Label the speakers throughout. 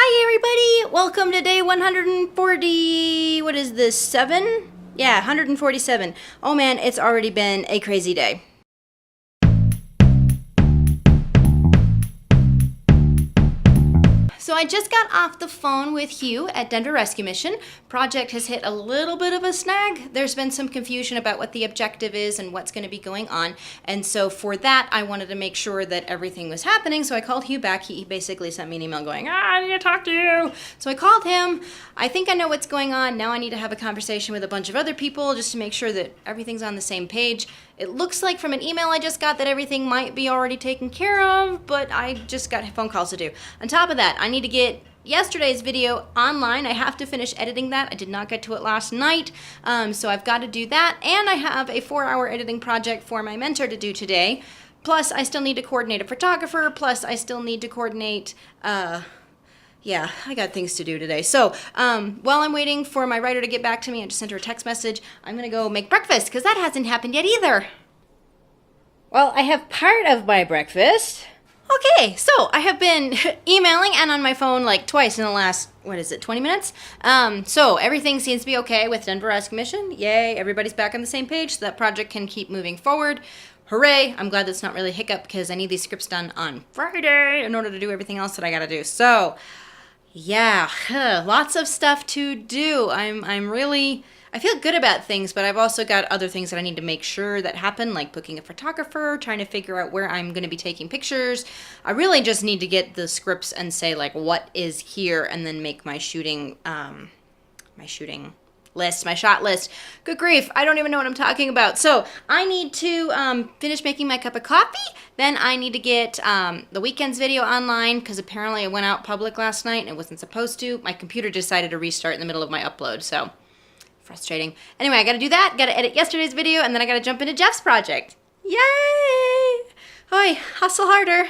Speaker 1: Hi everybody! Welcome to day 140, what is this, 7? Yeah, 147. Oh man, it's already been a crazy day. So I just got off the phone with Hugh at Denver Rescue Mission. Project has hit a little bit of a snag. There's been some confusion about what the objective is and what's going to be going on. And so for that, I wanted to make sure that everything was happening. So I called Hugh back. He basically sent me an email going, I need to talk to you. So I called him. I think I know what's going on. Now I need to have a conversation with a bunch of other people just to make sure that everything's on the same page. It looks like from an email I just got that everything might be already taken care of, but I just got phone calls to do. On top of that, I need to get yesterday's video online. I have to finish editing that. I did not get to it last night, so I've got to do that. And I have a 4-hour editing project for my mentor to do today. Plus, I still need to coordinate a photographer. Plus, I still need to coordinate... Yeah, I got things to do today. So while I'm waiting for my writer to get back to me, I just sent her a text message. I'm going to go make breakfast because that hasn't happened yet either. Well, I have part of my breakfast. Okay, so I have been emailing and on my phone like twice in the last, 20 minutes? So everything seems to be okay with Denver Rescue Mission. Yay, everybody's back on the same page so that project can keep moving forward. Hooray, I'm glad that's not really a hiccup because I need these scripts done on Friday in order to do everything else that I got to do. So... yeah, lots of stuff to do. I feel good about things, but I've also got other things that I need to make sure that happen, like booking a photographer, trying to figure out where I'm going to be taking pictures. I really just need to get the scripts and say, like, what is here, and then make my shooting list, my shot list. Good grief, I don't even know what I'm talking about. So I need to finish making my cup of coffee. Then I need to get the weekend's video online because apparently it went out public last night and it wasn't supposed to. My computer decided to restart in the middle of my upload, so frustrating. Anyway, I gotta do that, gotta edit yesterday's video, and then I gotta jump into Jeff's project. Yay! Oi, hustle harder.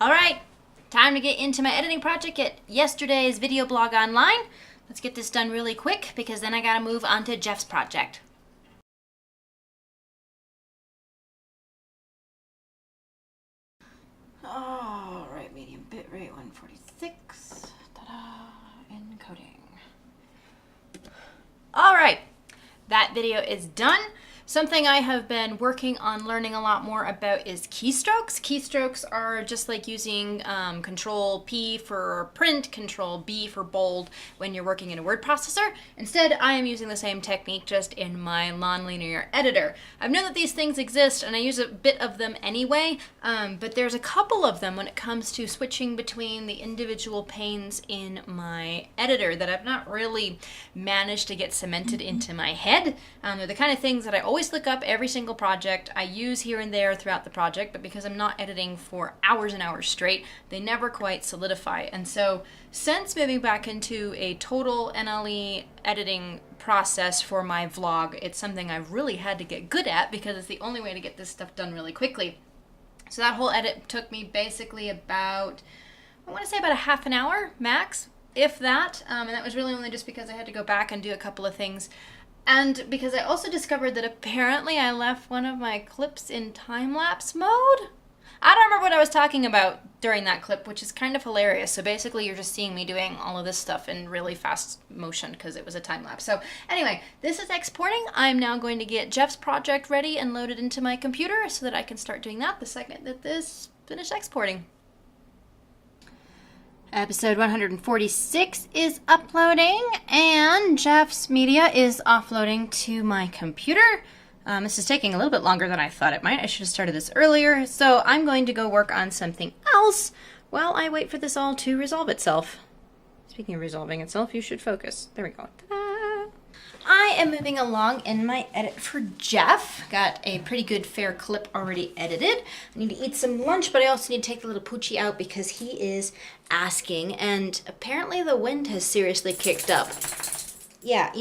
Speaker 1: All right. Time to get into my editing project, get yesterday's video blog online. Let's get this done really quick because then I gotta move on to Jeff's project. All right, medium bitrate 146. Ta-da, encoding. All right, that video is done. Something I have been working on learning a lot more about is keystrokes. Keystrokes are just like using Control P for print, Control B for bold when you're working in a word processor. Instead, I am using the same technique just in my nonlinear editor. I've known that these things exist and I use a bit of them anyway, but there's a couple of them when it comes to switching between the individual panes in my editor that I've not really managed to get cemented into my head. They're the kind of things that I always look up every single project. I use here and there throughout the project, but because I'm not editing for hours and hours straight, they never quite solidify. And so since moving back into a total NLE editing process for my vlog, it's something I've really had to get good at because it's the only way to get this stuff done really quickly. So that whole edit took me basically about, I want to say about a half an hour max, if that. And that was really only just because I had to go back and do a couple of things. And because I also discovered that apparently I left one of my clips in time-lapse mode. I don't remember what I was talking about during that clip, which is kind of hilarious. So basically you're just seeing me doing all of this stuff in really fast motion because it was a time-lapse. So anyway, this is exporting. I'm now going to get Jeff's project ready and loaded into my computer so that I can start doing that the second that this finished exporting. Episode 146 is uploading, and Jeff's media is offloading to my computer. This is taking a little bit longer than I thought it might. I should have started this earlier, so I'm going to go work on something else while I wait for this all to resolve itself. Speaking of resolving itself, you should focus. There we go. Ta-da! I am moving along in my edit for Jeff. Got a pretty good fair clip already edited. I need to eat some lunch, but I also need to take the little poochie out because he is asking, and apparently the wind has seriously kicked up. Yeah.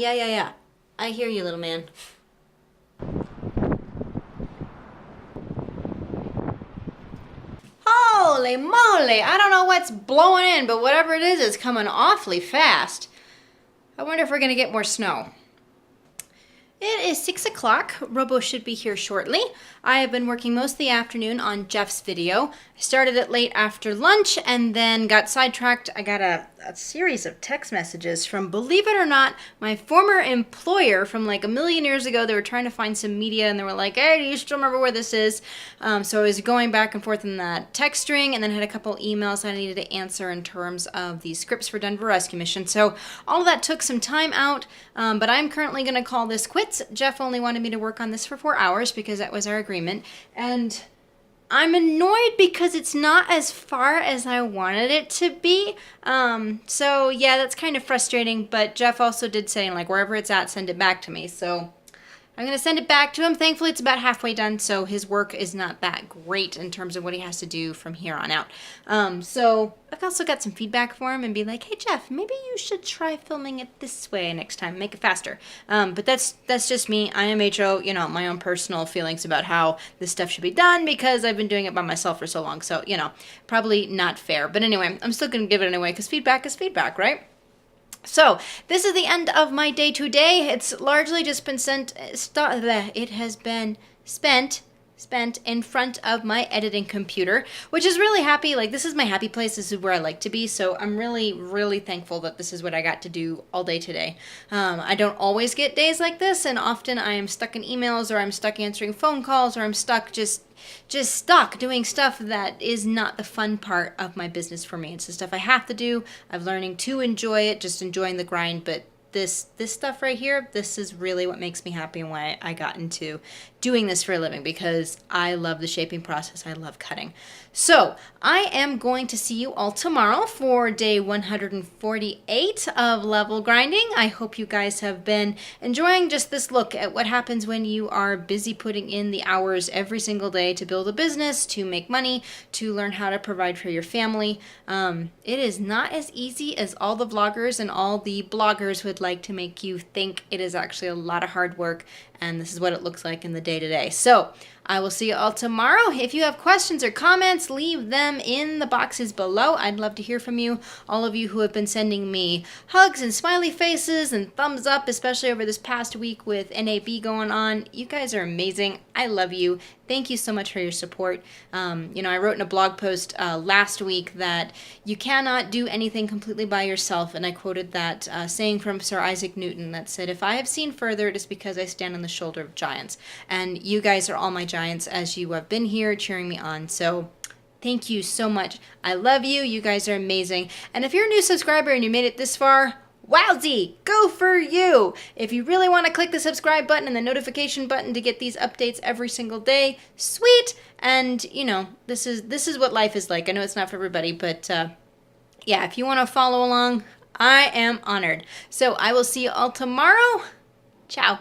Speaker 1: I hear you, little man. Holy moly! I don't know what's blowing in, but whatever it is coming awfully fast. I wonder if we're gonna get more snow. It is 6 o'clock. Robo should be here shortly. I have been working most of the afternoon on Jeff's video. I started it late after lunch and then got sidetracked. I got a series of text messages from, believe it or not, my former employer from like a million years ago. They were trying to find some media and they were like, hey, do you still remember where this is? So I was going back and forth in that text string and then had a couple emails I needed to answer in terms of the scripts for Denver Rescue Mission. So all of that took some time out, but I'm currently going to call this quits. Jeff only wanted me to work on this for 4 hours because that was our agreement. And I'm annoyed because it's not as far as I wanted it to be. So yeah, that's kind of frustrating, but Jeff also did say, like, wherever it's at, send it back to me. So I'm going to send it back to him. Thankfully, it's about halfway done, so his work is not that great in terms of what he has to do from here on out. So I've also got some feedback for him and be like, hey, Jeff, maybe you should try filming it this way next time. Make it faster. But that's just me. I am HO, my own personal feelings about how this stuff should be done because I've been doing it by myself for so long. So, probably not fair. But anyway, I'm still going to give it anyway because feedback is feedback, right? So, this is the end of my day today. It's largely just been it has been spent in front of my editing computer, which is really happy. Like, this is my happy place. This is where I like to be. So I'm really, really thankful that this is what I got to do all day today. I don't always get days like this, and often I am stuck in emails, or I'm stuck answering phone calls, or I'm stuck just stuck doing stuff that is not the fun part of my business for me. It's the stuff I have to do. I'm learning to enjoy it, just enjoying the grind, but this stuff right here, this is really what makes me happy and why I got into doing this for a living, because I love the shaping process. I love cutting. So I am going to see you all tomorrow for day 148 of level grinding. I hope you guys have been enjoying just this look at what happens when you are busy putting in the hours every single day to build a business, to make money, to learn how to provide for your family. It is not as easy as all the vloggers and all the bloggers would like to make you think. It is actually a lot of hard work, and this is what it looks like in the day-to-day. So I will see you all tomorrow. If you have questions or comments, leave them in the boxes below. I'd love to hear from you. All of you who have been sending me hugs and smiley faces and thumbs up, especially over this past week with NAB going on. You guys are amazing. I love you. Thank you so much for your support. I wrote in a blog post last week that you cannot do anything completely by yourself, and I quoted that saying from Sir Isaac Newton that said, if I have seen further, it is because I stand on the shoulder of giants. And you guys are all my giants, as you have been here cheering me on. So thank you so much. I love you. You guys are amazing. And if you're a new subscriber and you made it this far, wowzy, go for you. If you really want to click the subscribe button and the notification button to get these updates every single day, sweet. And this is what life is like. I know it's not for everybody, but yeah, if you want to follow along, I am honored. So I will see you all tomorrow. Ciao.